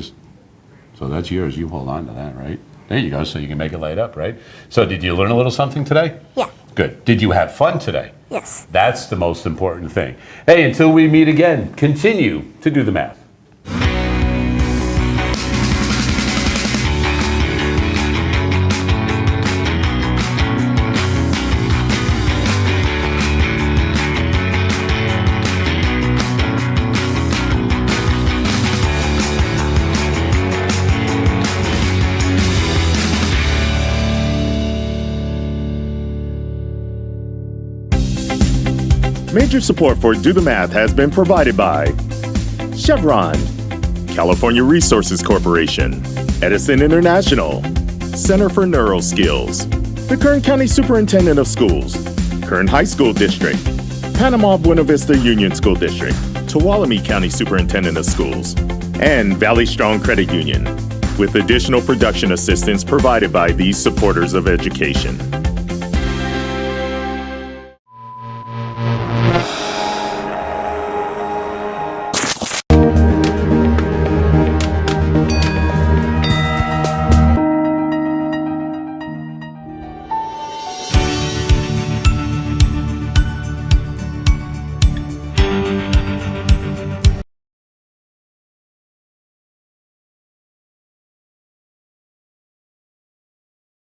So that's yours. You hold on to that, right? There you go. So you can make it light up, right? So did you learn a little something today? Yeah. Good. Did you have fun today? Yes. That's the most important thing. Hey, until we meet again, continue to do the math. Major support for Do the Math has been provided by Chevron, California Resources Corporation, Edison International, Center for Neural Skills, the Kern County Superintendent of Schools, Kern High School District, Panama Buena Vista Union School District, Tuolumne County Superintendent of Schools, and Valley Strong Credit Union, with additional production assistance provided by these supporters of education.